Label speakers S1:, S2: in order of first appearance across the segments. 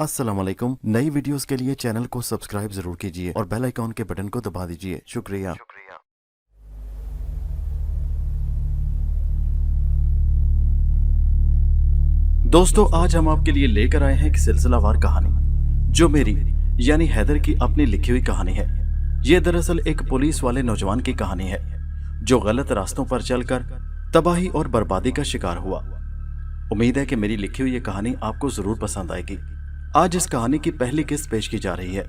S1: अस्सलाम वालेकुम। नई वीडियोस के लिए चैनल को सब्सक्राइब जरूर कीजिए और बेल आइकॉन के बटन को दबा दीजिए। शुक्रिया। दोस्तों, आज हम आपके लिए लेकर आए हैं एक सिलसिलावार कहानी जो मेरी यानी हैदर की अपनी लिखी हुई कहानी है। ये दरअसल एक पुलिस वाले नौजवान की कहानी है जो गलत रास्तों पर चलकर तबाही और बर्बादी का शिकार हुआ। उम्मीद है कि मेरी लिखी हुई ये कहानी आपको जरूर पसंद आएगी। आज इस कहानी की पहली किस्त पेश की जा रही है।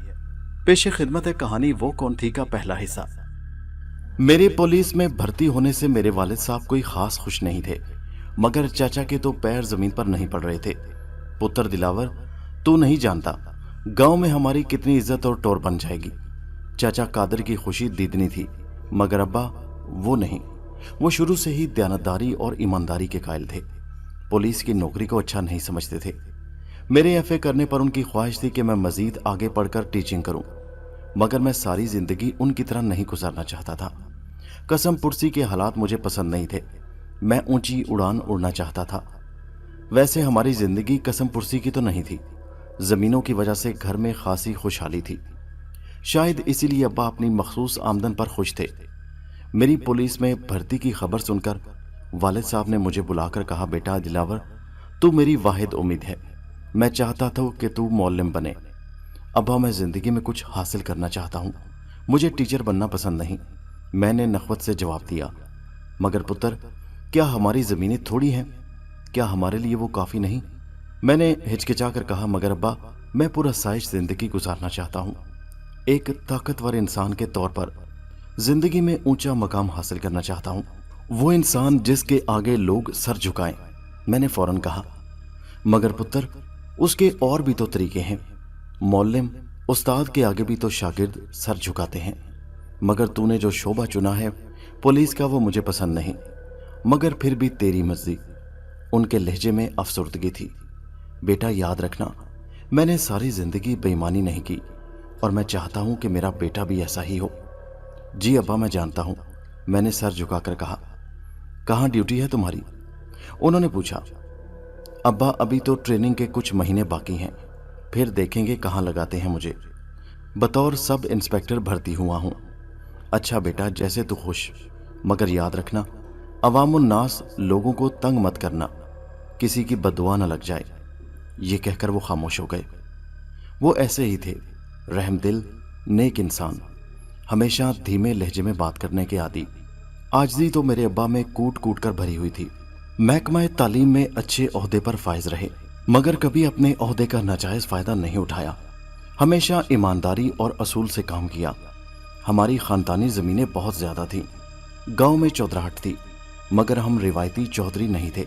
S1: पेश खिदमत है कहानी वो कौन थी का पहला हिस्सा। मेरे पुलिस में भर्ती होने से मेरे वालिद साहब कोई खास खुश नहीं थे, मगर चाचा के तो पैर जमीन पर नहीं पड़ रहे थे। पुत्र दिलावर, तू नहीं जानता गांव में हमारी कितनी इज्जत और टोर बन जाएगी। चाचा कादर की खुशी दीदनी थी, मगर अब्बा वो नहीं। वो शुरू से ही दयानतदारी और ईमानदारी के कायल थे। पुलिस की नौकरी को अच्छा नहीं समझते थे। मेरे एफए करने पर उनकी ख्वाहिश थी कि मैं मजीद आगे पढ़कर टीचिंग करूं, मगर मैं सारी जिंदगी उनकी तरह नहीं गुजारना चाहता था। कसम पुरसी के हालात मुझे पसंद नहीं थे। मैं ऊंची उड़ान उड़ना चाहता था। वैसे हमारी जिंदगी कसम पुरसी की तो नहीं थी। जमीनों की वजह से घर में खासी खुशहाली थी। शायद इसीलिए अब्बा अपनी मखसूस आमदन पर खुश थे। मेरी पुलिस में भर्ती की खबर सुनकर वालिद साहब ने मुझे बुलाकर कहा, बेटा दिलावर, तू मेरी वाहिद उम्मीद है। मैं चाहता था कि तू मौल्लिम बने। अब्बा, मैं जिंदगी में कुछ हासिल करना चाहता हूँ, मुझे टीचर बनना पसंद नहीं। मैंने नखवत से जवाब दिया, मगर पुत्र, क्या हमारी ज़मीनें थोड़ी हैं? क्या हमारे लिए वो काफ़ी नहीं? मैंने हिचकिचा कर कहा, मगर अब्बा, मैं पूरा साइज ज़िंदगी गुजारना चाहता हूँ। एक ताकतवर इंसान के तौर पर ज़िंदगी में ऊंचा मकाम हासिल करना चाहता हूँ। वो इंसान जिसके आगे लोग सर झुकाएं। मैंने फौरन कहा, मगर पुत्र, उसके और भी तो तरीके हैं। मौल्लिम उस्ताद के आगे भी तो शागिर्द सर झुकाते हैं। मगर तूने जो शोबा चुना है पुलिस का, वो मुझे पसंद नहीं। मगर फिर भी तेरी मर्जी। उनके लहजे में अफसुर्दगी थी। बेटा याद रखना, मैंने सारी जिंदगी बेईमानी नहीं की और मैं चाहता हूं कि मेरा बेटा भी ऐसा ही हो। जी अब्बा, मैं जानता हूं, मैंने सर झुकाकर कहा। कहाँ ड्यूटी है तुम्हारी? उन्होंने पूछा। अब्बा, अभी तो ट्रेनिंग के कुछ महीने बाकी हैं, फिर देखेंगे कहाँ लगाते हैं मुझे। बतौर सब इंस्पेक्टर भर्ती हुआ हूँ। अच्छा बेटा, जैसे तू खुश, मगर याद रखना, अवामुन्नास लोगों को तंग मत करना, किसी की बददुआ न लग जाए। ये कहकर वो खामोश हो गए। वो ऐसे ही थे, रहमदिल, नेक इंसान, हमेशा धीमे लहजे में बात करने के आदी। आजजी तो मेरे अब्बा में कूट कूट कर भरी हुई थी। महकमा तालीम में अच्छे ओहदे पर फाइज रहे, मगर कभी अपने ओहदे का नाजायज फायदा नहीं उठाया। हमेशा ईमानदारी और असूल से काम किया। हमारी खानदानी जमीनें बहुत ज्यादा थीं। गांव में चौधराहट थी, मगर हम रिवायती चौधरी नहीं थे।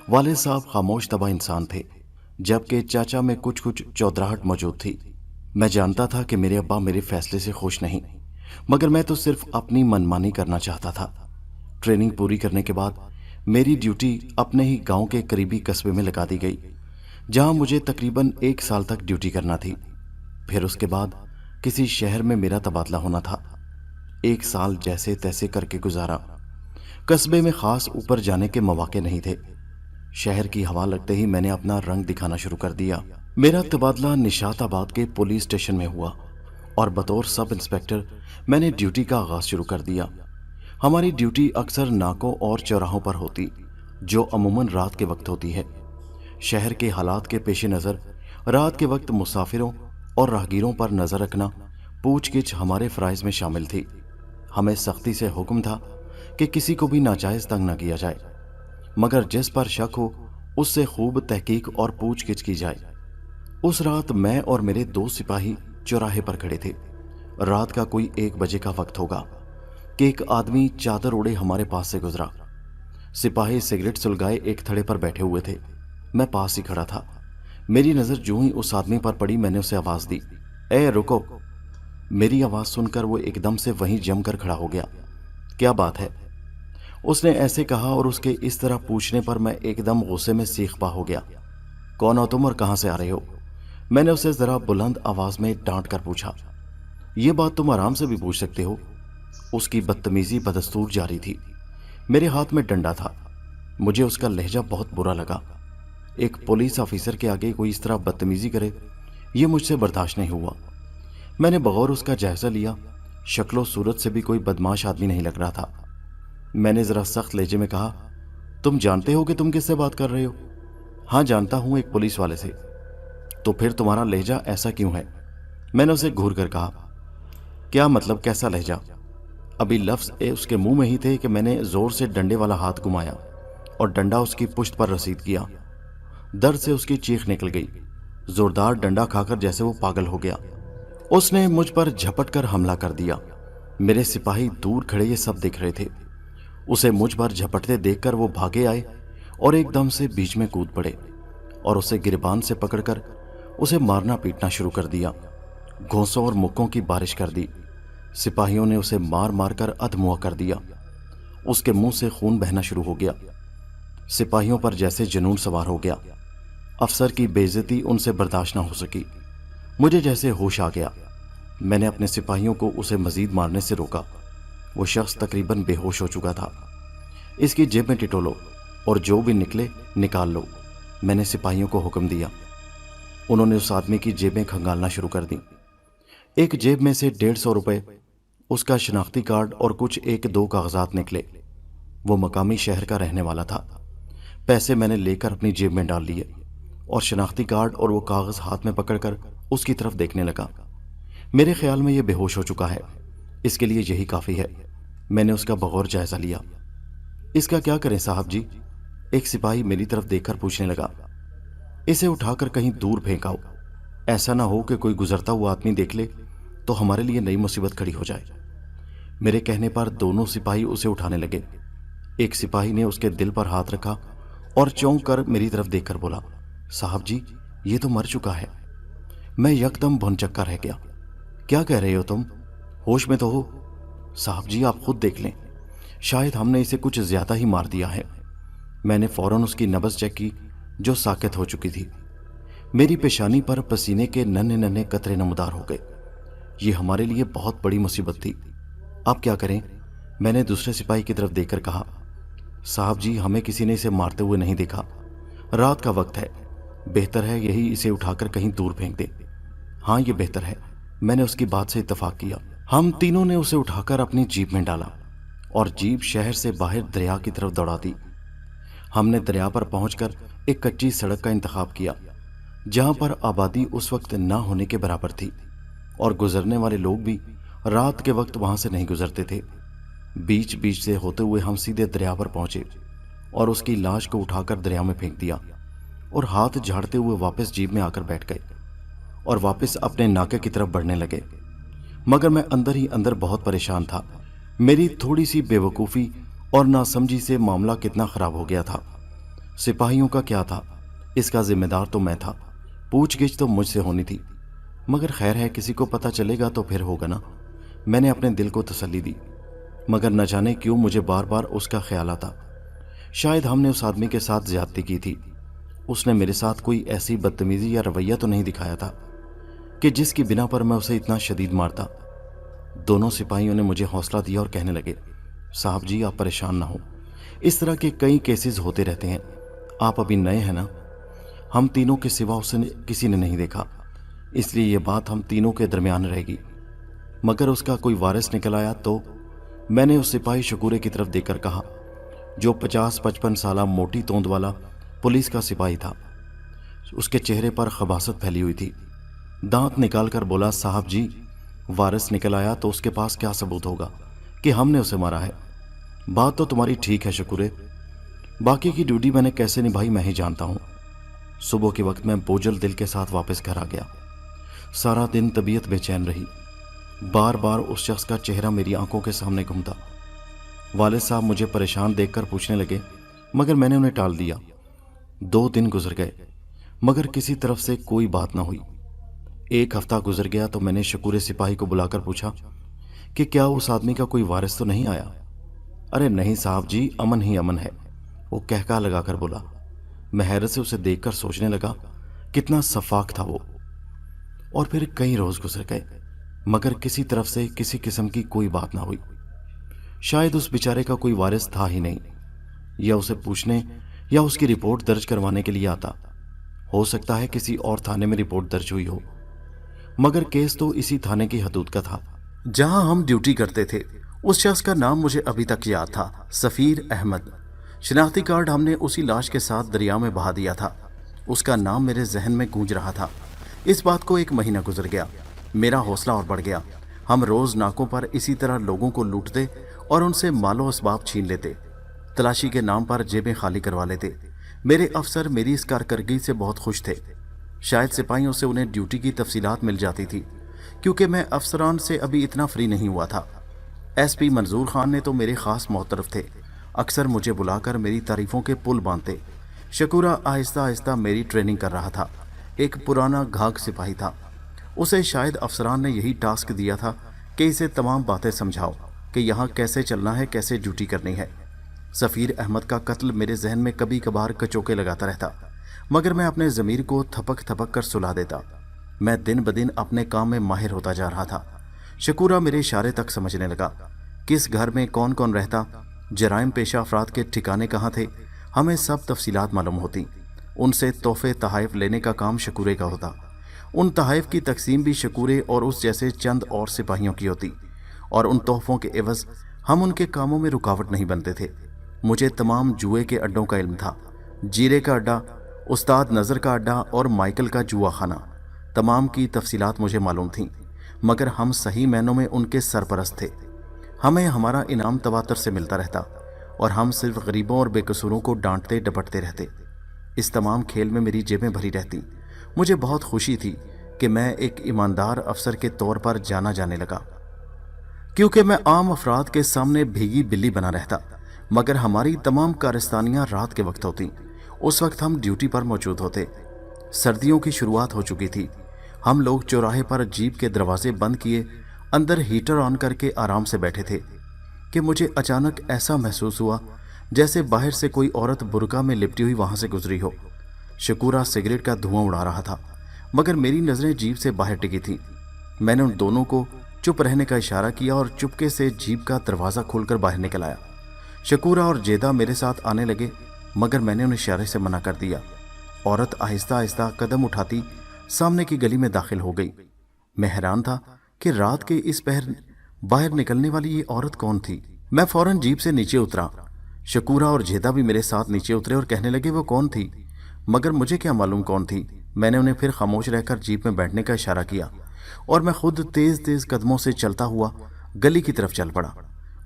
S1: वालिद साहब खामोश तबा इंसान थे, जबकि चाचा में कुछ कुछ चौधराहट मौजूद थी। मैं जानता था कि मेरे अब्बा मेरे फैसले से खुश नहीं, मगर मैं तो सिर्फ अपनी मनमानी करना चाहता था। ट्रेनिंग पूरी करने के बाद मेरी ड्यूटी अपने ही गांव के करीबी कस्बे में लगा दी गई, जहां मुझे तकरीबन 1 साल तक ड्यूटी करना थी। फिर उसके बाद किसी शहर में मेरा तबादला होना था। 1 साल जैसे तैसे करके गुजारा। कस्बे में खास ऊपर जाने के मौके नहीं थे। शहर की हवा लगते ही मैंने अपना रंग दिखाना शुरू कर दिया। मेरा तबादला निशाताबाद के पुलिस स्टेशन में हुआ और बतौर सब इंस्पेक्टर मैंने ड्यूटी का आगाज शुरू कर दिया। हमारी ड्यूटी अक्सर नाकों और चौराहों पर होती, जो अमूमन रात के वक्त होती है। शहर के हालात के पेश नज़र रात के वक्त मुसाफिरों और राहगीरों पर नज़र रखना, पूछ-गिछ हमारे फ़राइज़ में शामिल थी। हमें सख्ती से हुक्म था कि किसी को भी नाजायज़ तंग न किया जाए, मगर जिस पर शक हो उससे खूब तहकीक और पूछ-गिछ की जाए। उस रात मैं और मेरे 2 सिपाही चौराहे पर खड़े थे। रात का कोई 1 बजे का वक्त होगा कि एक आदमी चादर ओढ़े हमारे पास से गुजरा। सिपाही सिगरेट सुलगाए एक थड़े पर बैठे हुए थे। मैं पास ही खड़ा था। मेरी नज़र जो ही उस आदमी पर पड़ी, मैंने उसे आवाज़ दी, ए रुको। मेरी आवाज़ सुनकर वो एकदम से वहीं जमकर खड़ा हो गया। क्या बात है? उसने ऐसे कहा और उसके इस तरह पूछने पर मैं एकदम गुस्से में सीख पा हो गया। कौन हो तुम और कहाँ से आ रहे हो? मैंने उसे ज़रा बुलंद आवाज़ में डांट कर पूछा। ये बात तुम आराम से भी पूछ सकते हो। उसकी बदतमीजी बदस्तूर जारी थी। मेरे हाथ में डंडा था। मुझे उसका लहजा बहुत बुरा लगा। ایک پولیس آفیسر کے آگے کوئی اس طرح بدتمیزی کرے، یہ مجھ سے برداشت نہیں ہوا۔ میں نے بغور اس کا جائزہ لیا۔ شکل و صورت سے بھی کوئی بدماش آدمی نہیں لگ رہا تھا۔ میں نے ذرا سخت لہجے میں کہا، تم جانتے ہو کہ تم کس سے بات کر رہے ہو؟ ہاں جانتا ہوں، ایک پولیس والے سے۔ تو پھر تمہارا لہجہ ایسا کیوں ہے؟ میں نے اسے گھور کر کہا۔ کیا مطلب کیسا لہجہ؟ ابھی لفظ اس کے منہ میں ہی تھے کہ میں نے زور سے ڈنڈے والا ہاتھ گھمایا اور ڈنڈا اس کی پشت پر رسید کیا۔ درد سے اس کی چیخ نکل گئی۔ زوردار ڈنڈا کھا کر جیسے وہ پاگل ہو گیا۔ اس نے مجھ پر جھپٹ کر حملہ کر دیا۔ میرے سپاہی دور کھڑے یہ سب دیکھ رہے تھے۔ اسے مجھ پر جھپٹتے دیکھ کر وہ بھاگے آئے اور ایک دم سے بیچ میں کود پڑے اور اسے گریبان سے پکڑ کر اسے مارنا پیٹنا شروع کر دیا۔ گھونسوں اور مکوں کی بارش کر دی۔ سپاہیوں نے اسے مار مار کر ادھموا کر دیا۔ اس کے منہ سے خون بہنا شروع ہو گیا۔ سپاہیوں پر جیسے جنون سوار ہو گیا۔ افسر کی بے عزتی ان سے برداشت نہ ہو سکی۔ مجھے جیسے ہوش آ گیا۔ میں نے اپنے سپاہیوں کو اسے مزید مارنے سے روکا۔ وہ شخص تقریباً بے ہوش ہو چکا تھا۔ اس کی جیب میں ٹٹولو اور جو بھی نکلے نکال لو، میں نے سپاہیوں کو حکم دیا۔ انہوں نے اس آدمی کی جیبیں کھنگالنا شروع کر دیں۔ ایک جیب میں سے 150 روپے، اس کا شناختی کارڈ اور کچھ 1-2 کاغذات نکلے۔ وہ مقامی شہر کا رہنے والا تھا۔ پیسے میں نے لے کر اپنی جیب میں ڈال لیے اور شناختی کارڈ اور وہ کاغذ ہاتھ میں پکڑ کر اس کی طرف دیکھنے لگا۔ میرے خیال میں یہ بے ہوش ہو چکا ہے، اس کے لیے یہی کافی ہے۔ میں نے اس کا بغور جائزہ لیا۔ اس کا کیا کریں صاحب جی؟ ایک سپاہی میری طرف دیکھ کر پوچھنے لگا۔ اسے اٹھا کر کہیں دور پھینکاؤ، ایسا نہ ہو کہ کوئی گزرتا ہوا آدمی دیکھ لے تو ہمارے لیے نئی مصیبت کھڑی ہو جائے۔ میرے کہنے پر دونوں سپاہی اسے اٹھانے لگے۔ ایک سپاہی نے اس کے دل پر ہاتھ رکھا اور چونک کر میری طرف دیکھ کر بولا، صاحب جی یہ تو مر چکا ہے۔ میں یکدم بھنچکا رہ گیا۔ کیا کہہ رہے ہو تم؟ ہوش میں تو ہو؟ صاحب جی آپ خود دیکھ لیں، شاید ہم نے اسے کچھ زیادہ ہی مار دیا ہے۔ میں نے فوراً اس کی نبض چیک کی جو ساکت ہو چکی تھی۔ میری پیشانی پر پسینے کے ننھے ننھے قطرے نمودار ہو گئے۔ یہ ہمارے لیے بہت بڑی مصیبت تھی۔ اب کیا کریں؟ میں نے دوسرے سپاہی کی طرف دیکھ کر کہا۔ صاحب جی ہمیں کسی نے اسے مارتے ہوئے نہیں دیکھا، رات کا وقت ہے، بہتر ہے یہی اسے اٹھا کر کہیں دور پھینک دے۔ ہاں یہ بہتر ہے، میں نے اس کی بات سے اتفاق کیا۔ ہم تینوں نے اسے اٹھا کر اپنی جیپ میں ڈالا اور جیپ شہر سے باہر دریا کی طرف دوڑا دی۔ ہم نے دریا پر پہنچ کر ایک کچی سڑک کا انتخاب کیا جہاں پر آبادی اس وقت نہ ہونے کے برابر تھی اور گزرنے والے لوگ بھی رات کے وقت وہاں سے نہیں گزرتے تھے۔ بیچ بیچ سے ہوتے ہوئے ہم سیدھے دریا پر پہنچے اور اس کی لاش کو اٹھا کر دریا میں پھینک دیا اور ہاتھ جھاڑتے ہوئے واپس جیپ میں آ کر بیٹھ گئے اور واپس اپنے ناکے کی طرف بڑھنے لگے۔ مگر میں اندر ہی اندر بہت پریشان تھا۔ میری تھوڑی سی بے وقوفی اور ناسمجھی سے معاملہ کتنا خراب ہو گیا تھا۔ سپاہیوں کا کیا تھا، اس کا ذمہ دار تو میں تھا، پوچھ گچھ تو مجھ سے ہونی تھی، مگر خیر ہے کسی کو پتہ چلے گا تو پھر ہوگا نا۔ میں نے اپنے دل کو تسلی دی، مگر نہ جانے کیوں مجھے بار بار اس کا خیال آتا۔ شاید ہم نے اس آدمی کے ساتھ زیادتی کی تھی۔ اس نے میرے ساتھ کوئی ایسی بدتمیزی یا رویہ تو نہیں دکھایا تھا کہ جس کی بنا پر میں اسے اتنا شدید مارتا۔ دونوں سپاہیوں نے مجھے حوصلہ دیا اور کہنے لگے، صاحب جی آپ پریشان نہ ہو، اس طرح کے کئی کیسز ہوتے رہتے ہیں، آپ ابھی نئے ہیں نا، ہم تینوں کے سوا اسے کسی نے نہیں دیکھا، اس لیے یہ بات ہم تینوں کے درمیان رہے گی۔ مگر اس کا کوئی وارث نکل آیا تو؟ میں نے اس سپاہی شکورے کی طرف دیکھ کر کہا جو 50-55 سالہ موٹی توند والا پولیس کا سپاہی تھا۔ اس کے چہرے پر خباثت پھیلی ہوئی تھی۔ دانت نکال کر بولا، صاحب جی وارث نکل آیا تو اس کے پاس کیا ثبوت ہوگا کہ ہم نے اسے مارا ہے؟ بات تو تمہاری ٹھیک ہے شکورے، باقی کی ڈیوٹی میں نے کیسے نبھائی میں ہی جانتا ہوں۔ صبح کے وقت میں بوجھل دل کے ساتھ واپس گھر آ گیا۔ سارا دن طبیعت بے چین رہی، بار بار اس شخص کا چہرہ میری آنکھوں کے سامنے گھومتا۔ والد صاحب مجھے پریشان دیکھ کر پوچھنے لگے، مگر میں نے انہیں ٹال دیا۔ 2 دن گزر گئے مگر کسی طرف سے کوئی بات نہ ہوئی۔ 1 ہفتہ گزر گیا تو میں نے شکورے سپاہی کو بلا کر پوچھا کہ کیا اس آدمی کا کوئی وارث تو نہیں آیا؟ ارے نہیں صاحب جی، امن ہی امن ہے، وہ کہکا لگا کر بولا۔ میں حیرت سے اسے دیکھ کر سوچنے لگا کتنا شفاق تھا وہ۔ اور پھر کئی روز گزر گئے مگر کسی طرف سے کسی قسم کی کوئی بات نہ ہوئی۔ شاید اس بیچارے کا کوئی وارث تھا ہی نہیں، یا اسے پوچھنے یا اس کی رپورٹ درج کروانے کے لیے آتا۔ हो सकता है किसी और थाने में रिपोर्ट दर्ज हुई हो, मगर केस तो इसी थाने की हदूद का था जहां हम ड्यूटी करते थे। उस शख्स का नाम मुझे अभी तक याद था, सफीर अहमद। शनाख्ती कार्ड हमने उसी लाश के साथ दरिया में बहा दिया था। उसका नाम मेरे जहन में गूंज रहा था। इस बात को 1 महीना गुजर गया। मेरा हौसला और बढ़ गया। हम रोज नाकों पर इसी तरह लोगों को लूटते और उनसे मालो असबाब छीन लेते। तलाशी के नाम पर जेबें खाली करवा लेते। मेरे अफसर मेरी इस कारकर्दगी से बहुत खुश थे। शायद सिपाहियों से उन्हें ड्यूटी की तफसीलात मिल जाती थी, क्योंकि मैं अफसरान से अभी इतना फ्री नहीं हुआ था। एसपी मंजूर खान ने तो मेरे खास मोहतरफ थे। अक्सर मुझे बुलाकर मेरी तारीफों के पुल बांधते। शकूरा आहिस्ता आहिस्ता मेरी ट्रेनिंग कर रहा था। एक पुराना घाघ सिपाही था। उसे शायद अफसरान ने यही टास्क दिया था कि इसे तमाम बातें समझाओ कि यहाँ कैसे चलना है, कैसे ड्यूटी करनी है। सफ़ीर अहमद का कत्ल मेरे जहन में कभी कभार कचोके लगाता रहता, मगर मैं अपने ज़मीर को थपक थपक कर सुला देता। मैं दिन ब दिन अपने काम में माहिर होता जा रहा था। शकूरा मेरे इशारे तक समझने लगा। किस घर में कौन कौन रहता, जराइम पेशा अफराद के ठिकाने कहाँ थे, हमें सब तफसीलात मालूम होती। उनसे तोहफे तहाइफ लेने का काम शकूरे का होता। उन तहाइफ की तकसीम भी शकूरे और उस जैसे चंद और सिपाहियों की होती, और उन तोहफों के एवज हम उनके कामों में रुकावट नहीं बनते थे। मुझे तमाम जुए के अड्डों का इल्म था। जीरे का अड्डा, उस्ताद नज़र का अड्डा और माइकल का जुआ खाना, तमाम की तफसीलात मुझे मालूम थीं, मगर हम सही मायनों में उनके सरपरस्त थे। हमें हमारा इनाम तवातर से मिलता रहता और हम सिर्फ गरीबों और बेकसूरों को डांटते डपटते रहते। इस तमाम खेल में मेरी जेबें भरी रहती। मुझे बहुत खुशी थी कि मैं एक ईमानदार अफसर के तौर पर जाना जाने लगा, क्योंकि मैं आम अफराद के सामने भीगी बिल्ली बना रहता। मगर हमारी तमाम कारस्तानियाँ रात के वक्त होती। उस वक्त हम ड्यूटी पर मौजूद होते। सर्दियों की शुरुआत हो चुकी थी। हम लोग चौराहे पर जीप के दरवाजे बंद किए अंदर हीटर ऑन करके आराम से बैठे थे कि मुझे अचानक ऐसा महसूस हुआ जैसे बाहर से कोई औरत बुर्का में लिपटी हुई वहां से गुजरी हो। शकूरा सिगरेट का धुआं उड़ा रहा था, मगर मेरी नज़रें जीप से बाहर टिकी थी। मैंने उन दोनों को चुप रहने का इशारा किया और चुपके से जीप का दरवाज़ा खोलकर बाहर निकल आया। शकूरा और जेदा मेरे साथ आने लगे, मगर मैंने उन्हें इशारे से मना कर दिया। औरत आहिस्ता आहिस्ता कदम उठाती सामने की गली में दाखिल हो गई। मैं हैरान था कि रात के इस पहर बाहर निकलने वाली ये औरत कौन थी। मैं फौरन जीप से नीचे उतरा। शकूरा और जेदा भी मेरे साथ नीचे उतरे और कहने लगे वो कौन थी, मगर मुझे क्या मालूम कौन थी। मैंने उन्हें फिर खामोश रहकर जीप में बैठने का इशारा किया और मैं खुद तेज तेज कदमों से चलता हुआ गली की तरफ चल पड़ा।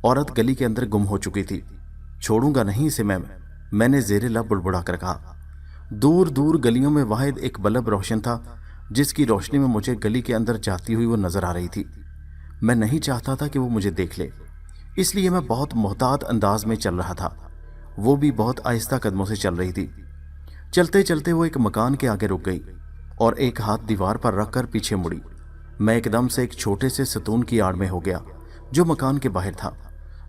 S1: औरत गली के अंदर गुम हो चुकी थी। छोड़ूंगा नहीं इसे मैंने जेरे लब बुड़बुड़ा कर कहा। दूर दूर गलियों में वाहिद एक बल्ब रोशन था, जिसकी रोशनी में मुझे गली के अंदर जाती हुई वो नजर आ रही थी। मैं नहीं चाहता था कि वो मुझे देख ले, इसलिए मैं बहुत मोहतात अंदाज में चल रहा था। वो भी बहुत आहिस्ता कदमों से चल रही थी। चलते चलते वो एक मकान के आगे रुक गई और एक हाथ दीवार पर रखकर पीछे मुड़ी। मैं एकदम से एक छोटे से सतून की आड़ में हो गया जो मकान के बाहर था।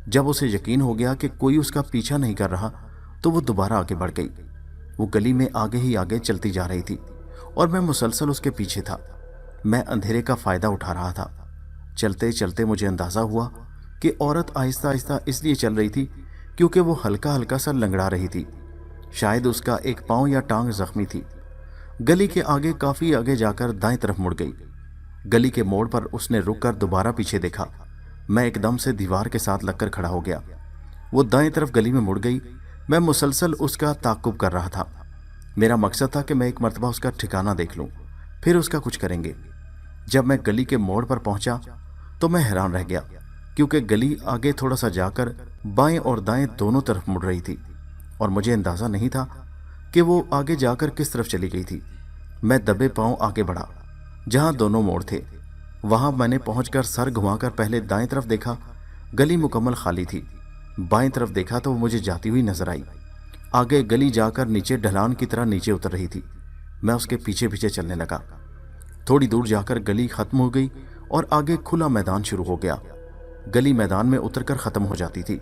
S1: जब उसे यकीन हो गया कि कोई उसका पीछा नहीं कर रहा तो वो दोबारा आगे बढ़ गई। वो गली में आगे ही आगे चलती जा रही थी और मैं मुसलसल उसके पीछे था। मैं अंधेरे का फ़ायदा उठा रहा था। चलते चलते मुझे अंदाज़ा हुआ कि औरत आहिस्ता आहिस्ता इसलिए चल रही थी क्योंकि वो हल्का हल्का सा लंगड़ा रही थी। शायद उसका एक पाँव या टांग जख्मी थी। गली के आगे काफ़ी आगे जाकर दाएं तरफ मुड़ गई। गली के मोड़ पर उसने रुककर दोबारा पीछे देखा। मैं एकदम से दीवार के साथ लगकर खड़ा हो गया। वो दाएं तरफ गली में मुड़ गई। मैं मुसलसल उसका ताक़ुब कर रहा था। मेरा मकसद था कि मैं एक मर्तबा उसका ठिकाना देख लूं, फिर उसका कुछ करेंगे। जब मैं गली के मोड़ पर पहुंचा तो मैं हैरान रह गया, क्योंकि गली आगे थोड़ा सा जाकर बाएं और दाएं दोनों तरफ मुड़ रही थी और मुझे अंदाज़ा नहीं था कि वो आगे जाकर किस तरफ चली गई थी। मैं दबे पांव आगे बढ़ा। जहां दोनों मोड़ थे वहां मैंने पहुंचकर सर घुमाकर पहले दाएं तरफ देखा। गली मुकम्मल खाली थी। बाएं तरफ देखा तो वो मुझे जाती हुई नजर आई। आगे गली जाकर नीचे ढलान की तरह नीचे उतर रही थी। मैं उसके पीछे पीछे चलने लगा। थोड़ी दूर जाकर गली खत्म हो गई और आगे खुला मैदान शुरू हो गया। गली मैदान में उतरकर ख़त्म हो जाती थी।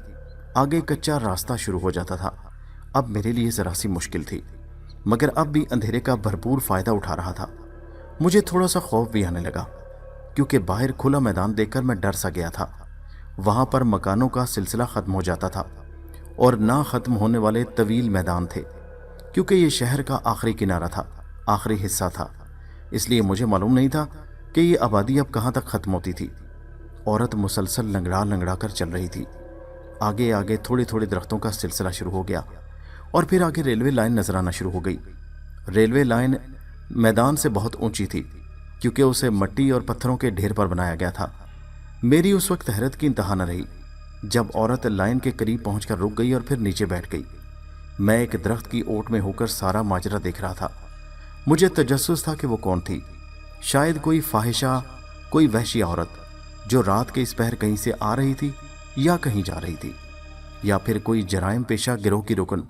S1: आगे कच्चा रास्ता शुरू हो जाता था। अब मेरे लिए ज़रा सी मुश्किल थी, मगर अब भी अंधेरे का भरपूर फ़ायदा उठा रहा था। मुझे थोड़ा सा खौफ भी आने लगा, क्योंकि बाहर खुला मैदान देखकर मैं डर सा गया था। वहाँ पर मकानों का सिलसिला ख़त्म हो जाता था और ना ख़त्म होने वाले तवील मैदान थे, क्योंकि ये शहर का आखिरी किनारा था। आखिरी हिस्सा था, इसलिए मुझे मालूम नहीं था कि ये आबादी अब कहाँ तक ख़त्म होती थी। औरत मुसलसल लंगड़ा लंगड़ा कर चल रही थी। आगे आगे थोड़े थोड़े दरख्तों का सिलसिला शुरू हो गया और फिर आगे रेलवे लाइन नजर आना शुरू हो गई। रेलवे लाइन मैदान से बहुत ऊंची थी क्योंकि उसे मिट्टी और पत्थरों के ढेर पर बनाया गया था। मेरी उस वक्त हैरत की इंतहा न रही जब औरत लाइन के करीब पहुंचकर रुक गई और फिर नीचे बैठ गई। मैं एक दरख्त की ओट में होकर सारा माजरा देख रहा था। मुझे तजस्सुस था कि वो कौन थी। शायद कोई फाहिशा, कोई वहशी औरत जो रात के इस पहर कहीं से आ रही थी या कहीं जा रही थी, या फिर कोई जराइम पेशा गिरोह की रुकन।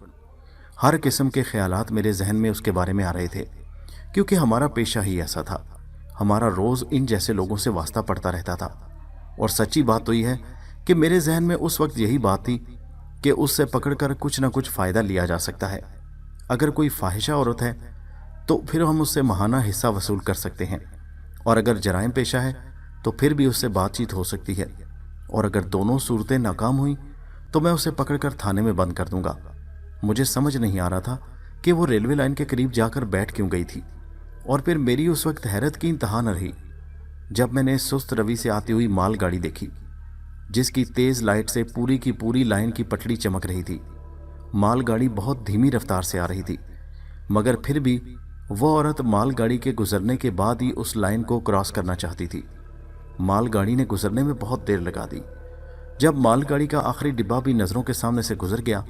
S1: हर किस्म के ख्यालात मेरे जहन में उसके बारे में आ रहे थे क्योंकि हमारा पेशा ही ऐसा था। हमारा रोज़ इन जैसे लोगों से वास्ता पड़ता रहता था। और सच्ची बात तो यह है कि मेरे जहन में उस वक्त यही बात थी कि उससे पकड़कर कुछ ना कुछ फ़ायदा लिया जा सकता है। अगर कोई फाहिशा औरत है तो फिर हम उससे महाना हिस्सा वसूल कर सकते हैं, और अगर जराइम पेशा है तो फिर भी उससे बातचीत हो सकती है, और अगर दोनों सूरतें नाकाम हुई तो मैं उसे पकड़कर थाने में बंद कर दूंगा। मुझे समझ नहीं आ रहा था कि वो रेलवे लाइन के करीब जाकर बैठ क्यों गई थी। और फिर मेरी उस वक्त हैरत की इंतहा न रही जब मैंने सुस्त रवि से आती हुई मालगाड़ी देखी, जिसकी तेज़ लाइट से पूरी की पूरी लाइन की पटड़ी चमक रही थी। मालगाड़ी बहुत धीमी रफ्तार से आ रही थी, मगर फिर भी वो औरत मालगाड़ी के गुजरने के बाद ही उस लाइन को क्रॉस करना चाहती थी। मालगाड़ी ने गुजरने में बहुत देर लगा दी। जब मालगाड़ी का आखिरी डिब्बा भी नज़रों के सामने से गुजर गया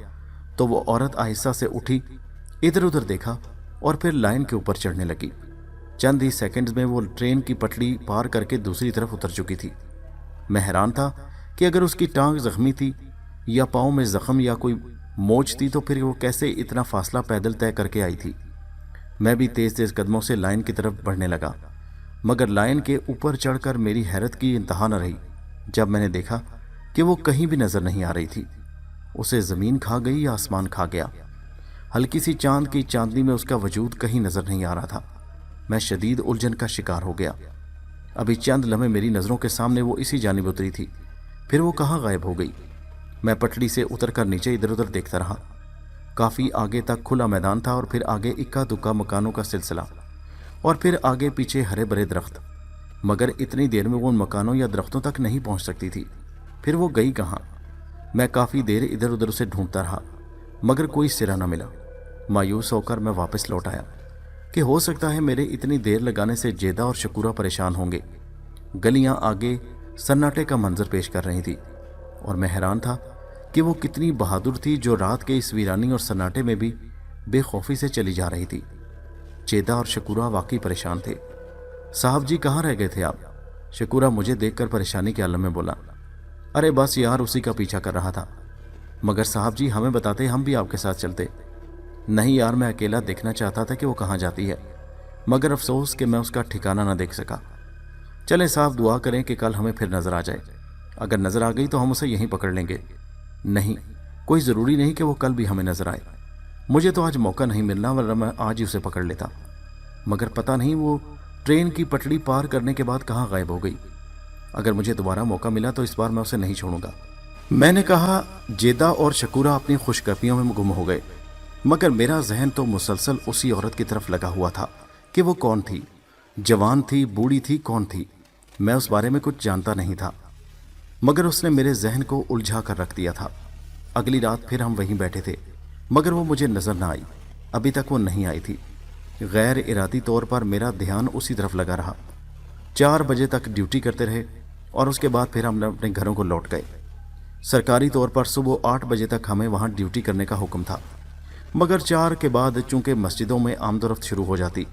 S1: तो वो औरत आहिस्ता से उठी, इधर उधर देखा और फिर लाइन के ऊपर चढ़ने लगी। चंद ही सेकंड्स में वो ट्रेन की पटड़ी पार करके दूसरी तरफ उतर चुकी थी। मैं हैरान था कि अगर उसकी टांग जख्मी थी या पाँव में जख्म या कोई मोच थी तो फिर वो कैसे इतना फासला पैदल तय करके आई थी। मैं भी तेज़ तेज़ कदमों से लाइन की तरफ बढ़ने लगा, मगर लाइन के ऊपर चढ़कर मेरी हैरत की इंतहा न रही जब मैंने देखा कि वो कहीं भी नज़र नहीं आ रही थी। उसे ज़मीन खा गई या आसमान खा गया। हल्की सी चांद की चांदनी में उसका वजूद कहीं नज़र नहीं आ रहा था। मैं शदीद उलझन का शिकार हो गया। अभी चंद लम्हे मेरी नज़रों के सामने वो इसी जानिब उतरी थी, फिर वो कहाँ गायब हो गई। मैं पटड़ी से उतरकर नीचे इधर उधर देखता रहा। काफ़ी आगे तक खुला मैदान था और फिर आगे इक्का दुक्का मकानों का सिलसिला, और फिर आगे पीछे हरे भरे दरख्त, मगर इतनी देर में वो उन मकानों या दरख्तों तक नहीं पहुंच सकती थी। फिर वो गई कहाँ? मैं काफ़ी देर इधर उधर उसे ढूंढता रहा, मगर कोई सिरा न मिला। मायूस होकर मैं वापस लौट आया कि हो सकता है मेरे इतनी देर लगाने से जेदा और शकूरा परेशान होंगे। गलियां आगे सन्नाटे का मंजर पेश कर रही थी और मैं हैरान था कि वो कितनी बहादुर थी जो रात के इस वीरानी और सन्नाटे में भी बेखौफी से चली जा रही थी। जेदा और शकूरा वाकई परेशान थे। साहब जी कहाँ रह गए थे आप? शकूरा मुझे देखकर परेशानी के आलम में बोला। अरे बस यार, उसी का पीछा कर रहा था। मगर साहब जी हमें बताते, हम भी आपके साथ चलते। नहीं यार, मैं अकेला देखना चाहता था कि वो कहाँ जाती है, मगर अफसोस कि मैं उसका ठिकाना ना देख सका। चलें साहब, दुआ करें कि कल हमें फिर नज़र आ जाए। अगर नज़र आ गई तो हम उसे यहीं पकड़ लेंगे। नहीं, कोई ज़रूरी नहीं कि वो कल भी हमें नज़र आए। मुझे तो आज मौका नहीं मिलना, वरना मैं आज ही उसे पकड़ लेता। मगर पता नहीं वो ट्रेन की पटड़ी पार करने के बाद कहाँ गायब हो गई। अगर मुझे दोबारा मौका मिला तो इस बार मैं उसे नहीं छोड़ूंगा। मैंने कहा। जेदा और शकूरा अपनी खुशगपियों में गुम हो गए, मगर मेरा जहन तो मुसलसल उसी औरत की तरफ लगा हुआ था कि वो कौन थी। जवान थी, बूढ़ी थी, कौन थी? मैं उस बारे में कुछ जानता नहीं था, मगर उसने मेरे जहन को उलझा कर रख दिया था। अगली रात फिर हम वहीं बैठे थे, मगर वो मुझे नज़र ना आई। अभी तक वो नहीं आई थी। गैर इरादी तौर पर मेरा ध्यान उसी तरफ लगा रहा। 4 बजे तक ड्यूटी करते रहे और उसके बाद फिर हम अपने घरों को लौट गए। सरकारी तौर पर सुबह 8 बजे तक हमें वहाँ ड्यूटी करने का हुक्म था, मगर 4 के बाद चूँकि मस्जिदों में आमदोरफ्त शुरू हो जाती,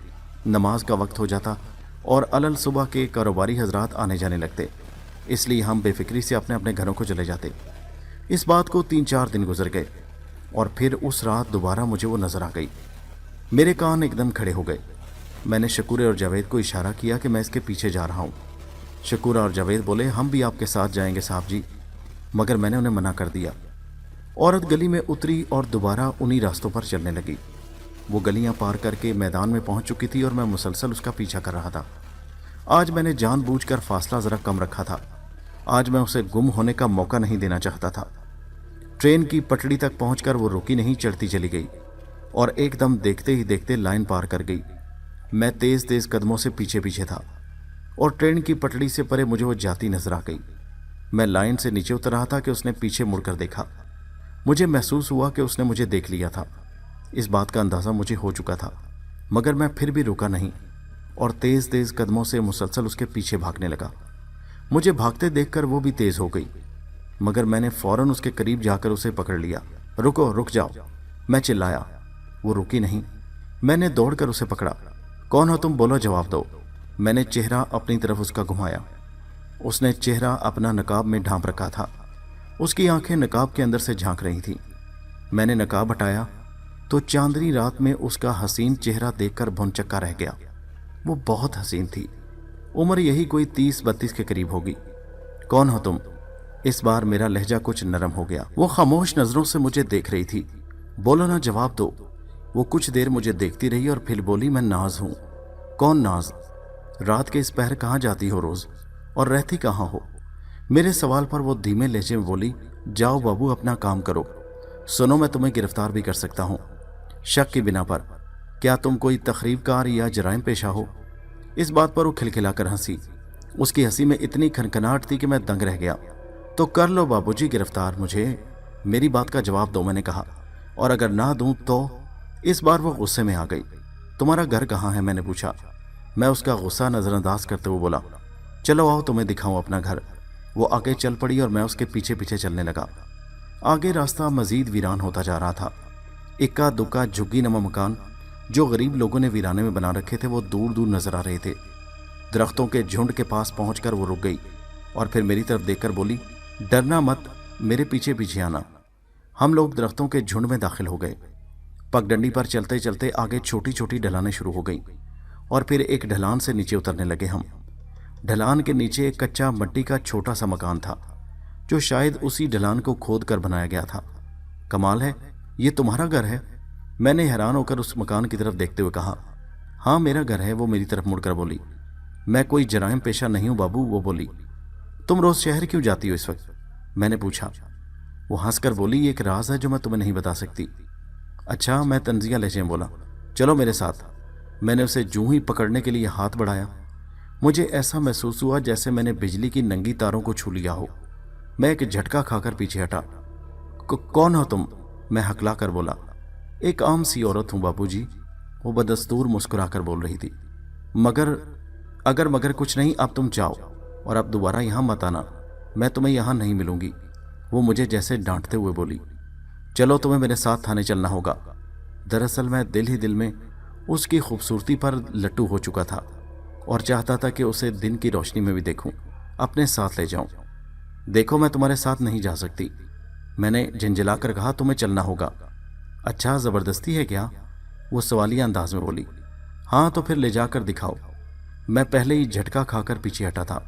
S1: नमाज का वक्त हो जाता और अलल सुबह के कारोबारी हजरात आने जाने लगते, इसलिए हम बेफिक्री से अपने अपने घरों को चले जाते। इस बात को 3-4 दिन गुजर गए और फिर उस रात दोबारा मुझे वो नज़र आ गई। मेरे कान एकदम खड़े हो गए। मैंने शकूरे और जावेद को इशारा किया कि मैं इसके पीछे जा रहा हूँ। शकूरा और जावेद बोले, हम भी आपके साथ जाएंगे साहब जी, मगर मैंने उन्हें मना कर दिया। औरत गली में उतरी और दोबारा उन्हीं रास्तों पर चलने लगी। वो गलियां पार करके मैदान में पहुंच चुकी थी और मैं मुसलसल उसका पीछा कर रहा था। आज मैंने जानबूझकर फासला ज़रा कम रखा था। आज मैं उसे गुम होने का मौका नहीं देना चाहता था। ट्रेन की पटड़ी तक पहुंचकर वो रुकी नहीं, चढ़ती चली गई और एकदम देखते ही देखते लाइन पार कर गई। मैं तेज तेज कदमों से पीछे पीछे था और ट्रेन की पटड़ी से परे मुझे वो जाती नजर आ गई। मैं लाइन से नीचे उतर रहा था कि उसने पीछे मुड़कर देखा। मुझे महसूस हुआ कि उसने मुझे देख लिया था। इस बात का अंदाजा मुझे हो चुका था, मगर मैं फिर भी रुका नहीं और तेज तेज कदमों से मुसलसल उसके पीछे भागने लगा। मुझे भागते देखकर वो भी तेज हो गई, मगर मैंने फौरन उसके करीब जाकर उसे पकड़ लिया। रुको, रुक जाओ, मैं चिल्लाया। वो रुकी नहीं। मैंने दौड़कर उसे पकड़ा। कौन हो तुम, बोलो, जवाब दो। मैंने चेहरा अपनी तरफ उसका घुमाया। उसने चेहरा अपना नकाब में ढांप रखा था। उसकी आंखें नकाब के अंदर से झांक रही थी। मैंने नकाब हटाया तो चांदनी रात में उसका हसीन चेहरा देखकर भौंचक्का रह गया। वो बहुत हसीन थी। उम्र यही कोई 30-32 के करीब होगी। कौन हो तुम? इस बार मेरा लहजा कुछ नरम हो गया। वो खामोश नजरों से मुझे देख रही थी। बोलो ना, जवाब दो। वो कुछ देर मुझे देखती रही और फिर बोली, मैं नाज हूं। कौन नाज? रात के इस पहर कहाँ जाती हो रोज, और रहती कहाँ हो? मेरे सवाल पर वो धीमे लहजे में बोली, जाओ बाबू, अपना काम करो। सुनो, मैं तुम्हें गिरफ्तार भी कर सकता हूँ, शक की बिना पर। क्या तुम कोई तखरीबकार या जराइम पेशा हो? इस बात पर वो खिलखिलाकर हंसी। उसकी हंसी में इतनी खनखनाहट थी कि मैं दंग रह गया। तो कर लो बाबूजी गिरफ्तार मुझे, मेरी बात का जवाब दो, मैंने कहा। और अगर ना दूं तो? इस बार वो गुस्से में आ गई। तुम्हारा घर कहाँ है, मैंने पूछा। मैं उसका गुस्सा नजरअंदाज करते हुए बोला, चलो आओ तुम्हें दिखाऊं अपना घर। वो आगे चल पड़ी और मैं उसके पीछे पीछे चलने लगा। आगे रास्ता मजीद वीरान होता जा रहा था। इक्का दुक्का झुग्गी नमा मकान जो गरीब लोगों ने वीराने में बना रखे थे वो दूर दूर नजर आ रहे थे। दरख्तों के झुंड के पास पहुंचकर वो रुक गई और फिर मेरी तरफ देखकर बोली, डरना मत, मेरे पीछे पीछे आना। हम लोग दरख्तों के झुंड में दाखिल हो गए। पगडंडी पर चलते चलते आगे छोटी छोटी ढलानें शुरू हो गई और फिर एक ढलान से नीचे उतरने लगे हम। ढलान के नीचे एक कच्चा मिट्टी का छोटा सा मकान था जो शायद उसी ढलान को खोद कर बनाया गया था। कमाल है, ये तुम्हारा घर है? मैंने हैरान होकर उस मकान की तरफ देखते हुए कहा। हाँ, मेरा घर है, वो मेरी तरफ मुड़कर बोली। मैं कोई जराइम पेशा नहीं हूं बाबू, वो बोली। तुम रोज शहर क्यों जाती हो इस वक्त, मैंने पूछा। वो हंसकर बोली, ये एक राज है जो मैं तुम्हें नहीं बता सकती। अच्छा, मैं तंजिया लहजे में बोला, चलो मेरे साथ। मैंने उसे जूं ही पकड़ने के लिए हाथ बढ़ाया। मुझे ऐसा महसूस हुआ जैसे मैंने बिजली की नंगी तारों को छू लिया हो। मैं एक झटका खाकर पीछे हटा। कौन हो तुम, मैं हकला कर बोला। एक आम सी औरत हूं बाबूजी, वो बदस्तूर मुस्कुराकर बोल रही थी। मगर कुछ नहीं, अब तुम जाओ और अब दोबारा यहां मत आना, मैं तुम्हें यहां नहीं मिलूंगी, वो मुझे जैसे डांटते हुए बोली। चलो, तुम्हें मेरे साथ थाने चलना होगा। दरअसल मैं दिल ही दिल में उसकी खूबसूरती पर लट्टू हो चुका था और चाहता था कि उसे दिन की रोशनी में भी देखूं, अपने साथ ले जाऊं। देखो, मैं तुम्हारे साथ नहीं जा सकती, मैंने झंझलाकर कहा। तुम्हें चलना होगा। अच्छा, जबरदस्ती है क्या, वो सवालिया अंदाज में बोली। हाँ, तो फिर ले जाकर दिखाओ। मैं पहले ही झटका खाकर पीछे हटा था।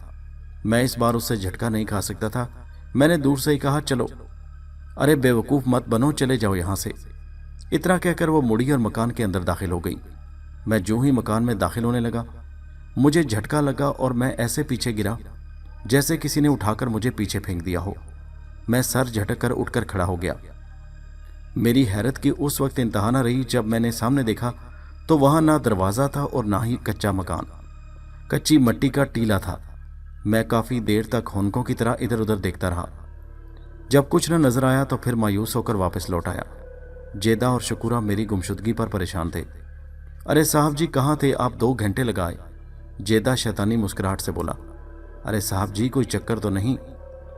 S1: मैं इस बार उससे झटका नहीं खा सकता था। मैंने दूर से ही कहा, चलो। अरे बेवकूफ़ मत बनो, चले जाओ यहाँ से। इतना कहकर वो मुड़ी और मकान के अंदर दाखिल हो गई। मैं जो ही मकान में दाखिल होने लगा, मुझे झटका लगा और मैं ऐसे पीछे गिरा जैसे किसी ने उठाकर मुझे पीछे फेंक दिया हो। मैं सर झटक कर उठकर खड़ा हो गया। मेरी हैरत की उस वक्त इंतहा न रही जब मैंने सामने देखा तो वहां ना दरवाज़ा था और ना ही कच्चा मकान, कच्ची मिट्टी का टीला था। मैं काफ़ी देर तक होनकों की तरह इधर उधर देखता रहा। जब कुछ न नजर आया तो फिर मायूस होकर वापस लौट आया। जेदा और शकूरा मेरी गुमशुदगी पर परेशान थे। अरे साहब जी, कहाँ थे आप, 2 घंटे लगाए, जेदा शैतानी मुस्कुराहट से बोला। अरे साहब जी, कोई चक्कर तो नहीं?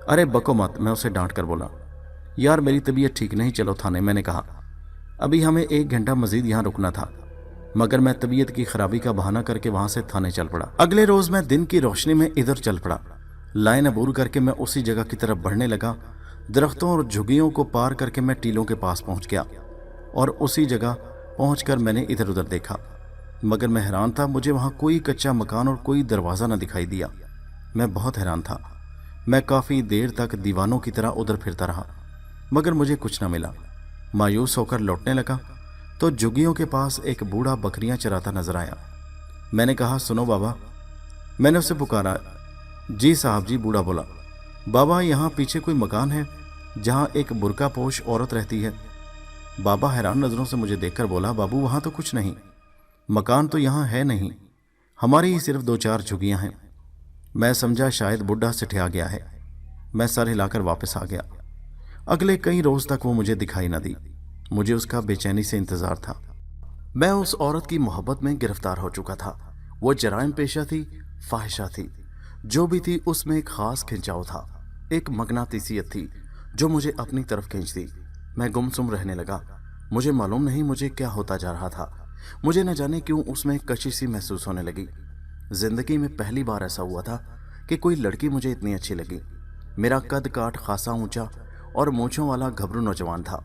S1: अरे बको मत, मैं उसे डांट कर बोला। यार मेरी तबीयत ठीक नहीं, चलो थाने, मैंने कहा। अभी हमें 1 घंटा मजीद यहाँ रुकना था, मगर मैं तबीयत की खराबी का बहाना करके वहां से थाने चल पड़ा। अगले रोज मैं दिन की रोशनी में इधर चल पड़ा। लाइन अबूर करके मैं उसी जगह की तरफ बढ़ने लगा। दरख्तों और झुग्गियों को पार करके मैं टीलों के पास पहुंच गया और उसी जगह पहुंचकर मैंने इधर उधर देखा, मगर मैं हैरान था। मुझे वहां कोई कच्चा मकान और कोई दरवाज़ा न दिखाई दिया। मैं बहुत हैरान था। मैं काफ़ी देर तक दीवानों की तरह उधर फिरता रहा, मगर मुझे कुछ न मिला। मायूस होकर लौटने लगा तो झुग्गियों के पास एक बूढ़ा बकरियां चराता नजर आया। मैंने कहा, सुनो बाबा। मैंने उसे पुकारा। जी साहब जी, बूढ़ा बोला। बाबा, यहाँ पीछे कोई मकान है जहाँ एक बुर्का पोश औरत रहती है। बाबा हैरान नज़रों से मुझे देखकर बोला, बाबू वहाँ तो कुछ नहीं। मकान तो यहाँ है नहीं, हमारी ही सिर्फ 2-4 झुग्गियाँ हैं। मैं समझा शायद बुढ़ा सिठिया गया है। मैं सर हिलाकर वापस आ गया। अगले कई रोज तक वो मुझे दिखाई न दी। मुझे उसका बेचैनी से इंतजार था। मैं उस औरत की मोहब्बत में गिरफ्तार हो चुका था। वो जराइम पेशा थी, फाहिशा थी, जो भी थी उसमें एक खास खिंचाव था, एक मगनातीसियत थी जो मुझे अपनी तरफ खींचती। मैं गुमसुम रहने लगा। मुझे मालूम नहीं मुझे क्या होता जा रहा था। मुझे न जाने क्यों उसमें कशिश सी महसूस होने लगी। जिंदगी में पहली बार ऐसा हुआ था कि कोई लड़की मुझे इतनी अच्छी लगी। मेरा कद काठ खासा ऊंचा और मूंछों वाला घबरू नौजवान था।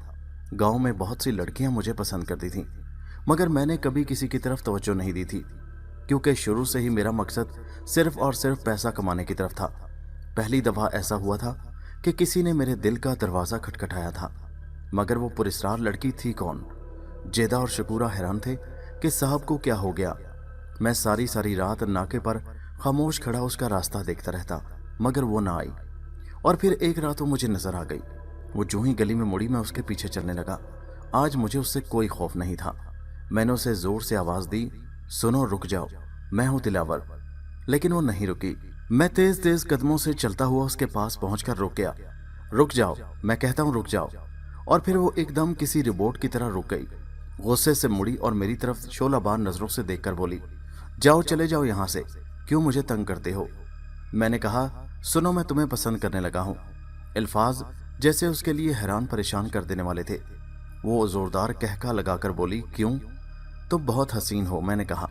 S1: गांव में बहुत सी लड़कियां मुझे पसंद करती थीं, मगर मैंने कभी किसी की तरफ तवज्जो नहीं दी थी, क्योंकि शुरू से ही मेरा मकसद सिर्फ और सिर्फ पैसा कमाने की तरफ था। पहली दफा ऐसा हुआ था कि किसी ने मेरे दिल का दरवाज़ा खटखटाया था, मगर वो पुरस्कार लड़की थी कौन? जेदा और शकूरा हैरान थे कि साहब को क्या हो गया। मैं सारी सारी रात नाके पर खामोश खड़ा उसका रास्ता देखता रहता, मगर वो ना आई। और फिर एक रात वो मुझे नजर आ गई। वो जो ही गली में मुड़ी, मैं उसके पीछे चलने लगा। आज मुझे उससे कोई खौफ नहीं था। मैंने उसे जोर से आवाज दी, सुनो, रुक जाओ, मैं हूं दिलावर। लेकिन वो नहीं रुकी। मैं तेज तेज कदमों से चलता हुआ उसके पास पहुंचकर रुक गया। रुक जाओ, मैं कहता हूं, रुक जाओ। और फिर वो एकदम किसी रोबोट की तरह रुक गई। गुस्से से मुड़ी और मेरी तरफ शोलाबार नजरों से देखकर बोली, जाओ, चले जाओ यहां से, क्यों मुझे तंग करते हो? मैंने कहा, सुनो, मैं तुम्हें पसंद करने लगा हूं। अल्फाज जैसे उसके लिए हैरान परेशान कर देने वाले थे। वो जोरदार कहका लगाकर बोली, क्यों? तुम बहुत हसीन हो। मैंने कहा,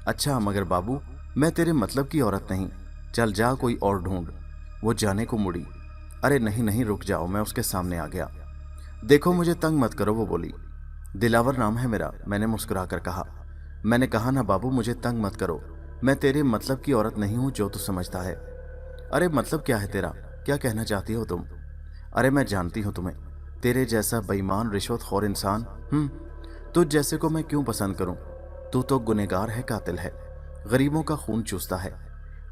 S1: अच्छा, मगर बाबू, मैं तेरे मतलब की औरत नहीं, चल जा, कोई और ढूंढ। वो जाने को मुड़ी। अरे नहीं नहीं, रुक जाओ। मैं उसके सामने आ गया। देखो, मुझे तंग मत करो, वो बोली। दिलावर नाम है मेरा, मैंने मुस्कुरा कर कहा। मैंने कहा ना बाबू, मुझे तंग मत करो, मैं तेरे मतलब की औरत नहीं हूं जो तू समझता है। अरे मतलब क्या है तेरा? क्या कहना चाहती हो तुम? अरे मैं जानती हूं तुम्हें, तेरे जैसा बेईमान रिश्वतखोर इंसान, तुझ जैसे को मैं क्यों पसंद करूं? तू तो गुनहगार है, कातिल है, गरीबों का खून चूसता है।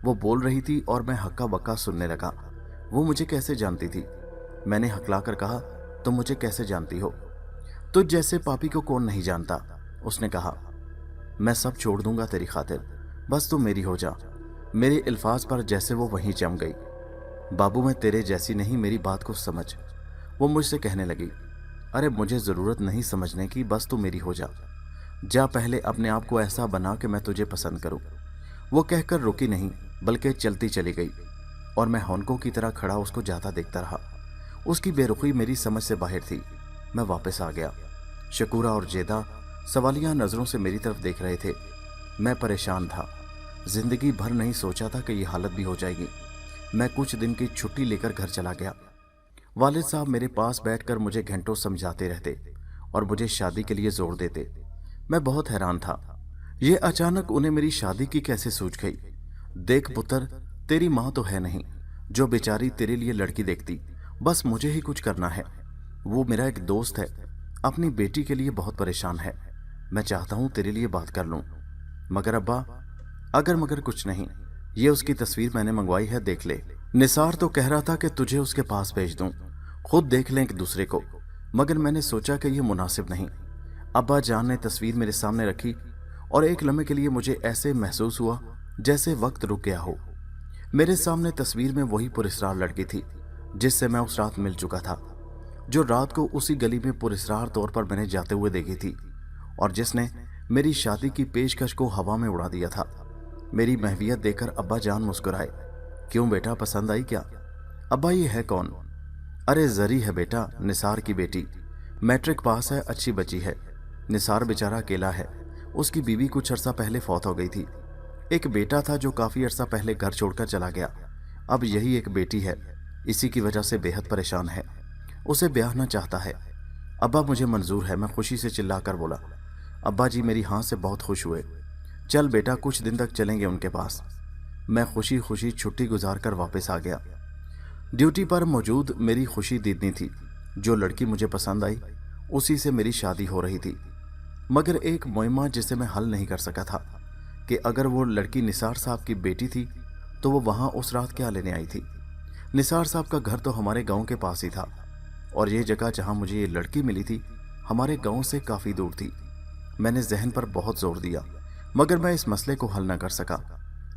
S1: वो बोल रही थी और मैं हक्का बक्का सुनने लगा। वो मुझे कैसे जानती थी? मैंने हकला कर कहा, तुम मुझे कैसे जानती हो? तुझ जैसे पापी को कौन नहीं जानता? उसने कहा, मैं सब छोड़ दूंगा तेरी खातिर, बस तू मेरी हो जा। मेरे अल्फाज पर जैसे वो वहीं जम गई। बाबू, मैं तेरे जैसी नहीं, मेरी बात को समझ। वो मुझसे कहने लगी, अरे मुझे ज़रूरत नहीं समझने की, बस तू मेरी हो जा। जा, पहले अपने आप को ऐसा बना कि मैं तुझे पसंद करूं। वो कहकर रुकी नहीं, बल्कि चलती चली गई और मैं हौनकों की तरह खड़ा उसको जाता देखता रहा। उसकी बेरुखी मेरी समझ से बाहर थी। मैं वापस आ गया। शकूरा और जेदा सवालिया नज़रों से मेरी तरफ देख रहे थे। मैं परेशान था। जिंदगी भर नहीं सोचा था कि ये हालत भी हो जाएगी। मैं कुछ दिन की छुट्टी लेकर घर चला गया। वालिद साहब मेरे पास बैठकर मुझे घंटों समझाते रहते और मुझे शादी के लिए जोर देते। मैं बहुत हैरान था। ये अचानक उन्हें मेरी शादी की कैसे सूझ गई? देख पुत्र, तेरी माँ तो है नहीं जो बेचारी तेरे लिए लड़की देखती, बस मुझे ही कुछ करना है। वो मेरा एक दोस्त है, अपनी बेटी के लिए बहुत परेशान है। मैं चाहता हूँ तेरे लिए बात कर लूँ। मगर अब्बा, अगर मगर कुछ नहीं, ये उसकी तस्वीर मैंने मंगवाई है, देख ले। निसार तो कह रहा था कि तुझे उसके पास भेज दूं, खुद देख लें एक दूसरे को, मगर मैंने सोचा कि यह मुनासिब नहीं। अब्बा जान ने तस्वीर मेरे सामने रखी और एक लम्हे के लिए मुझे ऐसे महसूस हुआ जैसे वक्त रुक गया हो। मेरे सामने तस्वीर में वही पुरस्कार लड़की थी जिससे मैं उस रात मिल चुका था, जो रात को उसी गली में पुरस्कार तौर पर मैंने जाते हुए देखी थी और जिसने मेरी शादी की पेशकश को हवा में उड़ा दिया था। मेरी महवियत देखकर अब्बा जान मुस्कुराए। क्यों बेटा, पसंद आई क्या? अब्बा, ये है कौन? अरे जरी है बेटा, निसार की बेटी, मैट्रिक पास है, अच्छी बच्ची है। निसार बेचारा अकेला है, उसकी बीवी कुछ अरसा पहले फौत हो गई थी। एक बेटा था जो काफ़ी अरसा पहले घर छोड़कर चला गया। अब यही एक बेटी है, इसी की वजह से बेहद परेशान है। उसे ब्याहना चाहता है। अब्बा, मुझे मंजूर है, मैं खुशी से चिल्लाकर बोला। अब्बा जी मेरी हाँ से बहुत खुश हुए। चल बेटा, कुछ दिन तक चलेंगे उनके पास। मैं खुशी खुशी छुट्टी गुजार कर वापस आ गया। ड्यूटी पर मौजूद मेरी खुशी दीदनी थी। जो लड़की मुझे पसंद आई उसी से मेरी शादी हो रही थी, मगर एक मुइम्मा जिसे मैं हल नहीं कर सका था कि अगर वो लड़की निसार साहब की बेटी थी तो वो वहाँ उस रात क्या लेने आई थी। निसार साहब का घर तो हमारे गांव के पास ही था और ये जगह जहाँ मुझे ये लड़की मिली थी हमारे गांव से काफ़ी दूर थी। मैंने जहन पर बहुत जोर दिया, मगर मैं इस मसले को हल न कर सका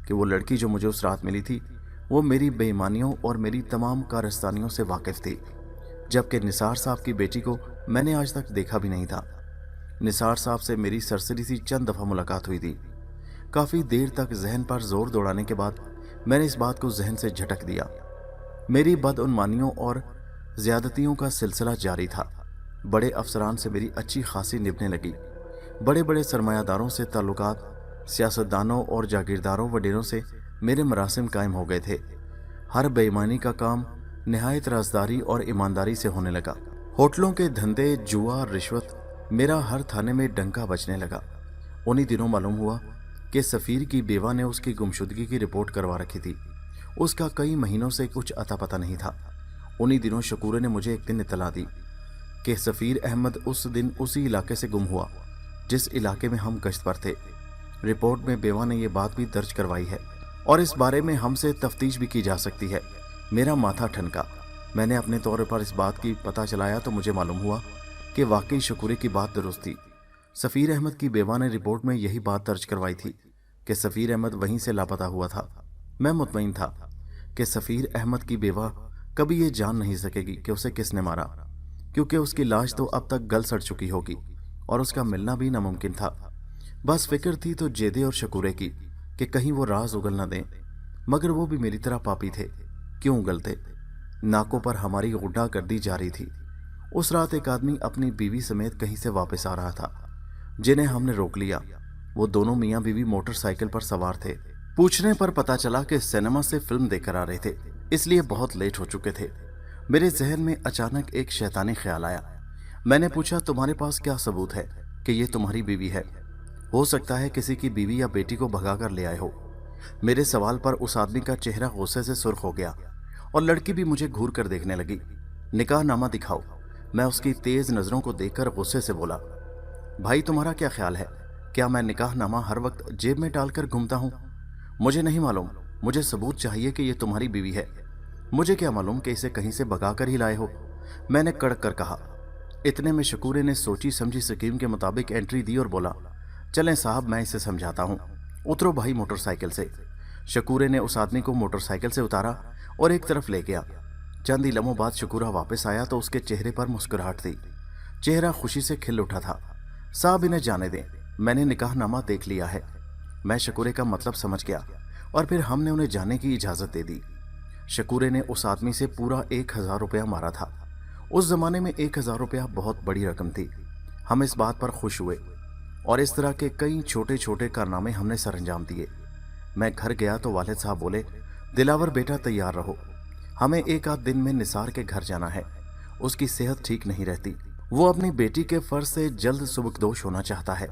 S1: कि वो लड़की जो मुझे उस रात मिली थी वो मेरी बेईमानियों और मेरी तमाम कारस्तानियों से वाकिफ थी, जबकि निसार साहब की बेटी को मैंने आज तक देखा भी नहीं था। निसार साहब से मेरी सरसरी सी चंद दफ़ा मुलाकात हुई थी। काफ़ी देर तक जहन पर जोर दौड़ाने के बाद मैंने इस बात को जहन से झटक दिया। मेरी बदउनमानियों और ज़्यादतियों का सिलसिला जारी था। बड़े अफसरान से मेरी अच्छी खासी निभने लगी। बड़े बड़े सरमायादारों से ताल्लुकात, सियासतदानों और जागीरदारों वडेरों से मेरे मरासिम कायम हो गए थे। हर बेईमानी का काम नहायत राजदारी और ईमानदारी से होने लगा। होटलों के धंधे, जुआ, रिश्वत, मेरा हर थाने में डंका बजने लगा। उन्हीं दिनों मालूम हुआ कि सफ़ीर की बेवा ने उसकी गुमशुदगी की रिपोर्ट करवा रखी थी। उसका कई महीनों से कुछ अता पता नहीं था। उन्हीं दिनों शकूरे ने मुझे एक दिन इत्तला दी कि सफ़ीर अहमद उस दिन उसी इलाके से गुम हुआ जिस इलाके में हम गश्त पर थे। रिपोर्ट में बेवा ने यह बात भी दर्ज करवाई है और इस बारे में हमसे तफ्तीश भी की जा सकती है। मेरा माथा ठनका। मैंने अपने तौर पर इस बात की पता चलाया तो मुझे मालूम हुआ कि वाकई शकूरे की बात दुरुस्त थी। सफ़ीर अहमद की बेवा ने रिपोर्ट में यही बात दर्ज करवाई थी कि सफ़ीर अहमद वहीं से लापता हुआ था। मैं मुतमईन था कि सफ़ीर अहमद की बेवा कभी ये जान नहीं सकेगी कि उसे किसने मारा, क्योंकि उसकी लाश तो अब तक गल सड़ चुकी होगी और उसका मिलना भी नामुमकिन था। बस फिक्र थी तो जेदे और शकूरे की कि कहीं वो राज उगल न दें, मगर वो भी मेरी तरह पापी थे। क्यों उगलते? नाकों पर हमारी गुड्डा कर दी जा रही थी। उस रात एक आदमी अपनी बीवी समेत कहीं से वापस आ रहा था, जिन्हें हमने रोक लिया। वो दोनों मियाँ बीवी मोटरसाइकिल पर सवार थे। पूछने पर पता चला कि सिनेमा से फिल्म देखकर आ रहे थे, इसलिए बहुत लेट हो चुके थे। मेरे जहन में अचानक एक शैतानी ख्याल आया। मैंने पूछा, तुम्हारे पास क्या सबूत है कि ये तुम्हारी बीवी है? हो सकता है किसी की बीवी या बेटी को भगा कर ले आए हो। मेरे सवाल पर उस आदमी का चेहरा गुस्से से सुर्ख हो गया और लड़की भी मुझे घूर कर देखने लगी। निकाहनामा दिखाओ। मैं उसकी तेज नज़रों को देखकर गुस्से से बोला, भाई तुम्हारा क्या ख्याल है? क्या मैं निकाहनामा हर वक्त जेब में डालकर घूमता हूँ? मुझे नहीं मालूम, मुझे सबूत चाहिए कि ये तुम्हारी बीवी है। मुझे क्या मालूम कि इसे कहीं से भगा कर ही लाए हो, मैंने कड़क कर कहा। इतने में शकूरे ने सोची समझी स्कीम के मुताबिक एंट्री दी और बोला, चलें साहब, मैं इसे समझाता हूँ, उतरो भाई मोटरसाइकिल से। शकूरे ने उस आदमी को मोटरसाइकिल से उतारा और एक तरफ ले गया। चंद ही लम्हों बाद शकूरा वापस आया तो उसके चेहरे पर मुस्कुराहट थी। चेहरा खुशी से खिल उठा था। साहब इन्हें जाने दें, मैंने निकाहनामा देख लिया है। मैं शकूरे का मतलब समझ गया और फिर हमने उन्हें जाने की इजाज़त दे दी। शकूरे ने उस आदमी से पूरा 1000 रुपया मारा था। उस ज़माने में 1000 रुपया बहुत बड़ी रकम थी। हम इस बात पर खुश हुए और इस तरह के कई छोटे छोटे कारनामे हमने सरअंजाम दिए। मैं घर गया तो वालिद साहब बोले, दिलावर बेटा तैयार रहो, हमें एक आध दिन में निसार के घर जाना है। उसकी सेहत ठीक नहीं रहती। वो अपनी बेटी के फर्ज से जल्द सुबकदोश होना चाहता है।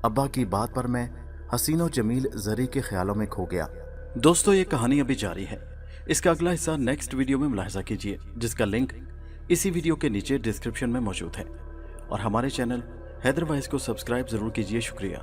S1: अब्बा की बात पर मैं हसीनो जमील जरी के ख्यालों में खो गया। दोस्तों, ये कहानी अभी जारी है। इसका अगला हिस्सा नेक्स्ट वीडियो में मुलाहिजा कीजिए, जिसका लिंक इसी वीडियो के नीचे डिस्क्रिप्शन में मौजूद है। और हमारे चैनल हैदर वॉइस को सब्सक्राइब जरूर कीजिए। शुक्रिया।